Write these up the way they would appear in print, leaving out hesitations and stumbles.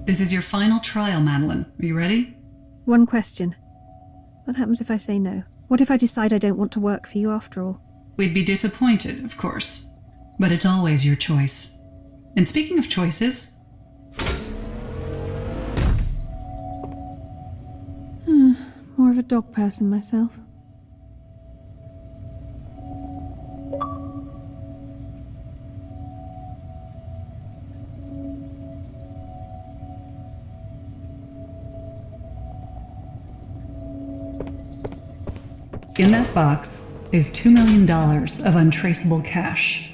This is your final trial, Madeline. Are you ready? One question. What happens if I say no? What if I decide I don't want to work for you after all? We'd be disappointed, of course. But it's always your choice. And speaking of choices... More of a dog person myself. In that box is $2 million of untraceable cash.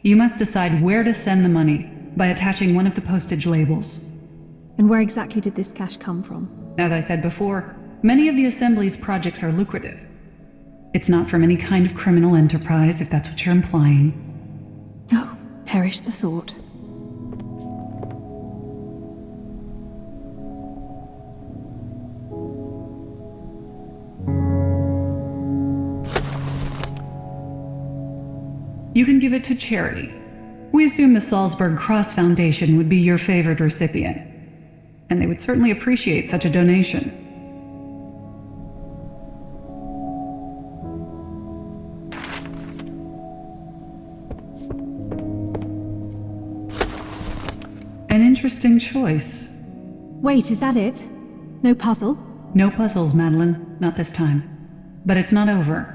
You must decide where to send the money by attaching one of the postage labels. And where exactly did this cash come from? As I said before, many of the Assembly's projects are lucrative. It's not from any kind of criminal enterprise, if that's what you're implying. Oh, perish the thought. You can give it to charity. We assume the Salzburg Cross Foundation would be your favored recipient, and they would certainly appreciate such a donation. An interesting choice. Wait, is that it? No puzzle? No puzzles, Madeline. Not this time. But it's not over.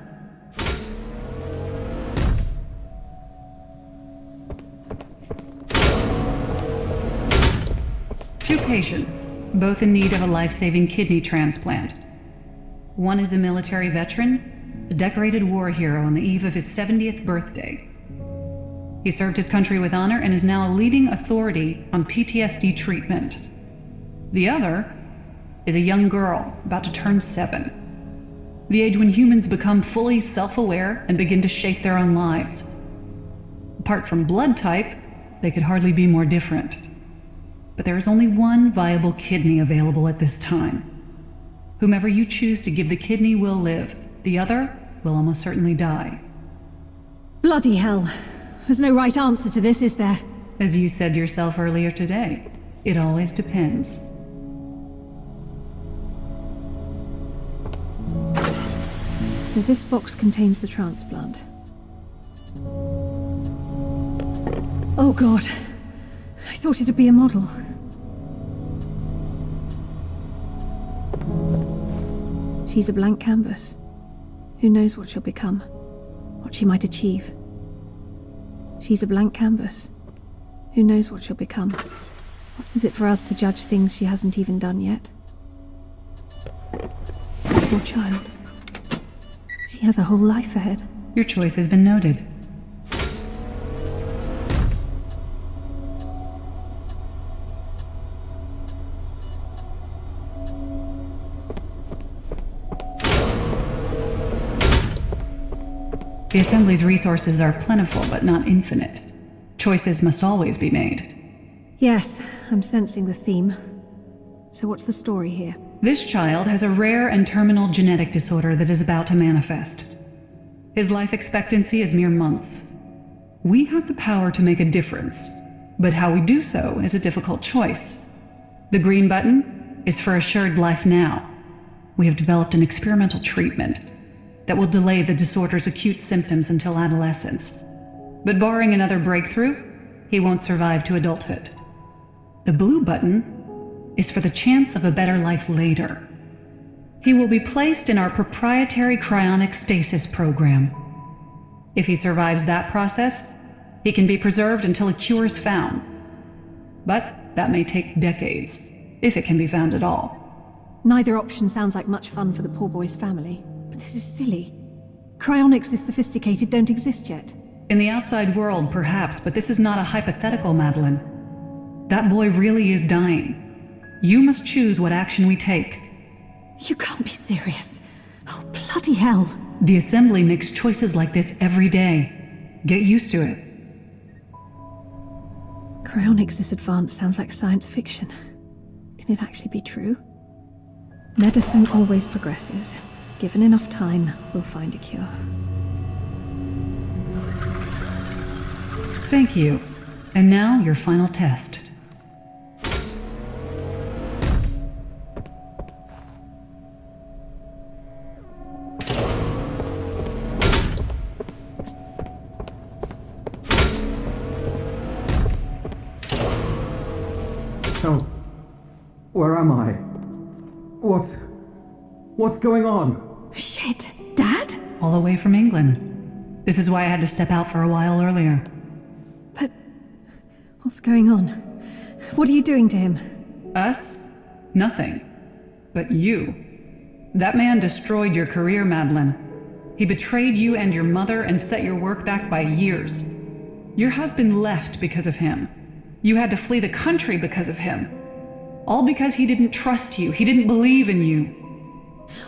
Two patients, both in need of a life-saving kidney transplant. One is a military veteran, a decorated war hero on the eve of his 70th birthday. He served his country with honor and is now a leading authority on PTSD treatment. The other is a young girl about to turn 7. The age when humans become fully self-aware and begin to shape their own lives. Apart from blood type, they could hardly be more different. But there is only one viable kidney available at this time. Whomever you choose to give the kidney will live. The other will almost certainly die. Bloody hell. There's no right answer to this, is there? As you said yourself earlier today, it always depends. So this box contains the transplant. Oh God. I thought it'd be a model. She's a blank canvas. Who knows what she'll become? What she might achieve? She's a blank canvas. Who knows what she'll become? Is it for us to judge things she hasn't even done yet? Poor child. She has a whole life ahead. Your choice has been noted. The Assembly's resources are plentiful, but not infinite. Choices must always be made. Yes, I'm sensing the theme. So what's the story here? This child has a rare and terminal genetic disorder that is about to manifest. His life expectancy is mere months. We have the power to make a difference, but how we do so is a difficult choice. The green button is for assured life now. We have developed an experimental treatment that will delay the disorder's acute symptoms until adolescence. But barring another breakthrough, he won't survive to adulthood. The blue button is for the chance of a better life later. He will be placed in our proprietary cryonic stasis program. If he survives that process, he can be preserved until a cure is found. But that may take decades, if it can be found at all. Neither option sounds like much fun for the poor boy's family. But this is silly. Cryonics this sophisticated don't exist yet. In the outside world, perhaps, but this is not a hypothetical, Madeline. That boy really is dying. You must choose what action we take. You can't be serious. Oh, bloody hell. The Assembly makes choices like this every day. Get used to it. Cryonics this advanced sounds like science fiction. Can it actually be true? Medicine always progresses. Given enough time, we'll find a cure. Thank you. And now your final test. So, where am I? What's going on? Shit! Dad? All the way from England. This is why I had to step out for a while earlier. But... what's going on? What are you doing to him? Us? Nothing. But you. That man destroyed your career, Madeline. He betrayed you and your mother and set your work back by years. Your husband left because of him. You had to flee the country because of him. All because he didn't trust you. He didn't believe in you.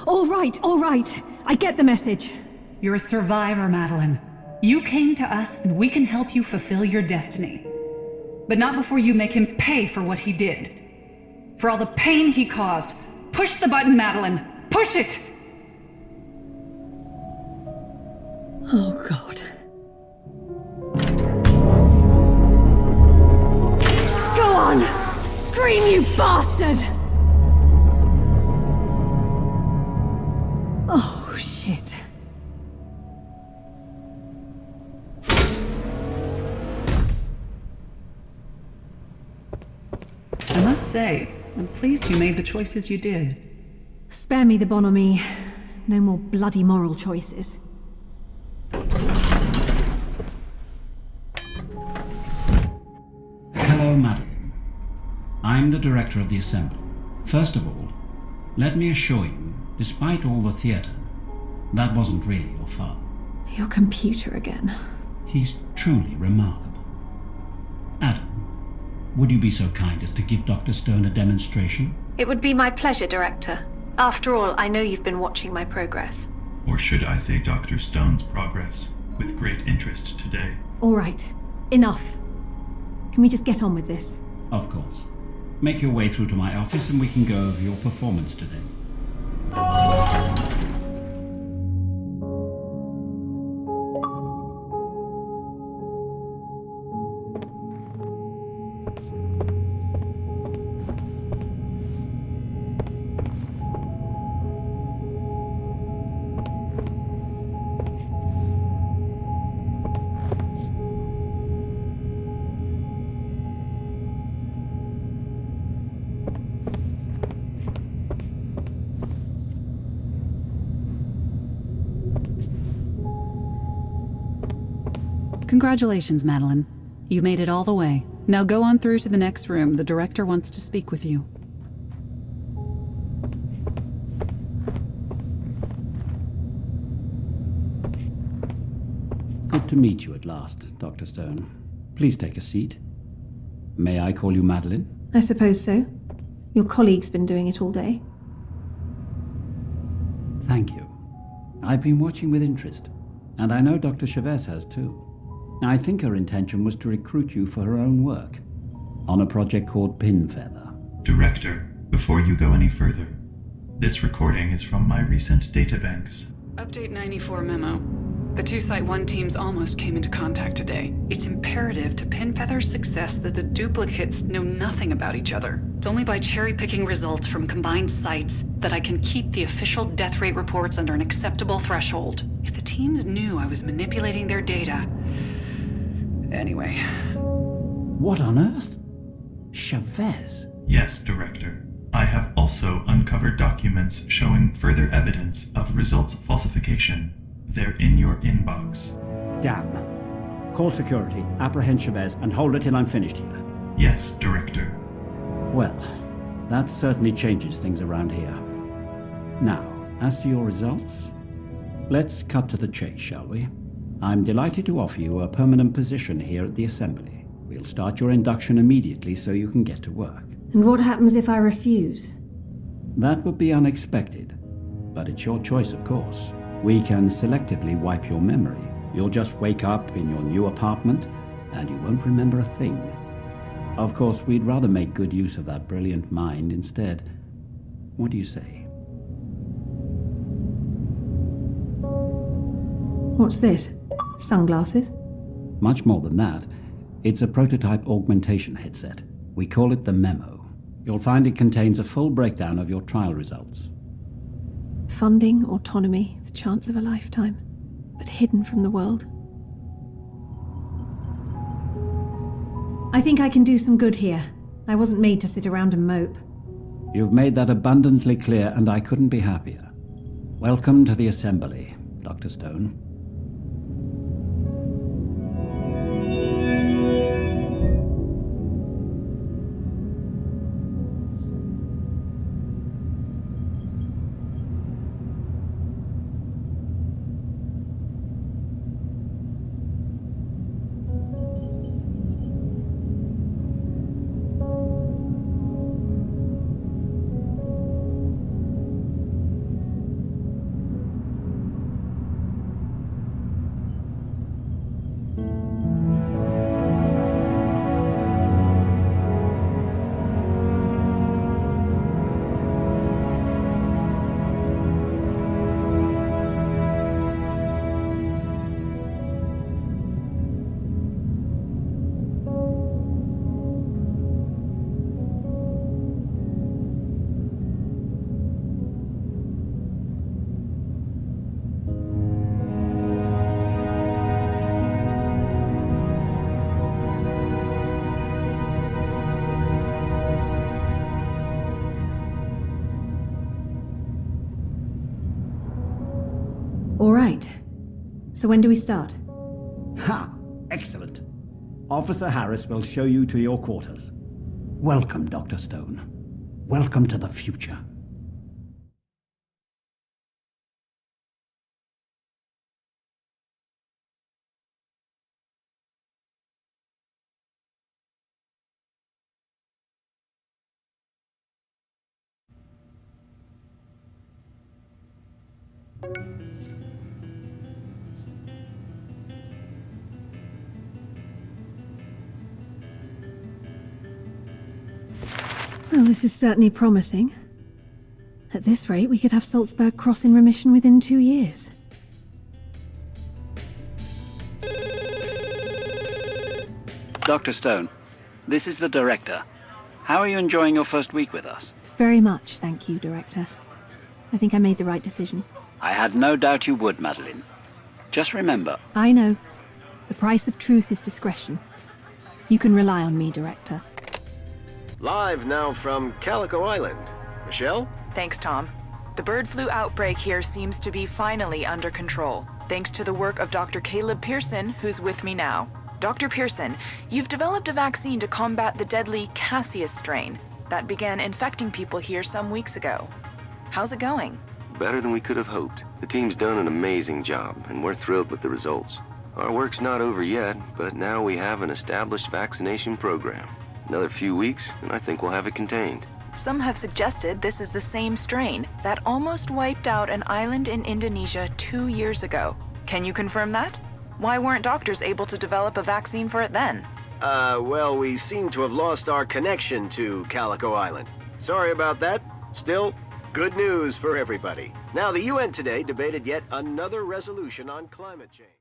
All right. I get the message. You're a survivor, Madeline. You came to us and we can help you fulfill your destiny. But not before you make him pay for what he did. For all the pain he caused. Push the button, Madeline. Push it! Oh, God. Go on! Scream, you bastard! Oh, shit. I must say, I'm pleased you made the choices you did. Spare me the bonhomie. No more bloody moral choices. Hello, Madeline. I'm the director of the Assembly. First of all, let me assure you, despite all the theatre, that wasn't really your father. Your computer again. He's truly remarkable. Adam, would you be so kind as to give Dr. Stone a demonstration? It would be my pleasure, Director. After all, I know you've been watching my progress. Or should I say Dr. Stone's progress, with great interest today. All right. Enough. Can we just get on with this? Of course. Make your way through to my office and we can go over your performance today. Congratulations, Madeline. You made it all the way. Now go on through to the next room. The director wants to speak with you. Good to meet you at last, Dr. Stone. Please take a seat. May I call you Madeline? I suppose so. Your colleague's been doing it all day. Thank you. I've been watching with interest, and I know Dr. Chavez has too. I think her intention was to recruit you for her own work, on a project called Pinfeather. Director, before you go any further, this recording is from my recent databanks. Update 94 memo. The two Site 1 teams almost came into contact today. It's imperative to Pinfeather's success that the duplicates know nothing about each other. It's only by cherry-picking results from combined sites that I can keep the official death rate reports under an acceptable threshold. If the teams knew I was manipulating their data... Anyway. What on earth? Chavez? Yes, Director. I have also uncovered documents showing further evidence of results falsification. They're in your inbox. Damn. Call security, apprehend Chavez, and hold it till I'm finished here. Yes, Director. Well, that certainly changes things around here. Now, as to your results, let's cut to the chase, shall we? I'm delighted to offer you a permanent position here at the Assembly. We'll start your induction immediately so you can get to work. And what happens if I refuse? That would be unexpected, but it's your choice, of course. We can selectively wipe your memory. You'll just wake up in your new apartment, and you won't remember a thing. Of course, we'd rather make good use of that brilliant mind instead. What do you say? What's this? Sunglasses? Much more than that. It's a prototype augmentation headset. We call it the Memo. You'll find it contains a full breakdown of your trial results. Funding, autonomy, the chance of a lifetime, but hidden from the world. I think I can do some good here. I wasn't made to sit around and mope. You've made that abundantly clear, and I couldn't be happier. Welcome to the Assembly, Dr. Stone. All right. So when do we start? Ha! Excellent. Officer Harris will show you to your quarters. Welcome, Dr. Stone. Welcome to the future. Well, this is certainly promising. At this rate, we could have Salzburg Cross in remission within 2 years. Dr. Stone, this is the Director. How are you enjoying your first week with us? Very much, thank you, Director. I think I made the right decision. I had no doubt you would, Madeline. Just remember... I know. The price of truth is discretion. You can rely on me, Director. Live now from Calico Island. Michelle? Thanks, Tom. The bird flu outbreak here seems to be finally under control, thanks to the work of Dr. Caleb Pearson, who's with me now. Dr. Pearson, you've developed a vaccine to combat the deadly Cassius strain that began infecting people here some weeks ago. How's it going? Better than we could have hoped. The team's done an amazing job, and we're thrilled with the results. Our work's not over yet, but now we have an established vaccination program. Another few weeks, and I think we'll have it contained. Some have suggested this is the same strain that almost wiped out an island in Indonesia 2 years ago. Can you confirm that? Why weren't doctors able to develop a vaccine for it then? Well, we seem to have lost our connection to Calico Island. Sorry about that. Still, good news for everybody. Now, the UN today debated yet another resolution on climate change.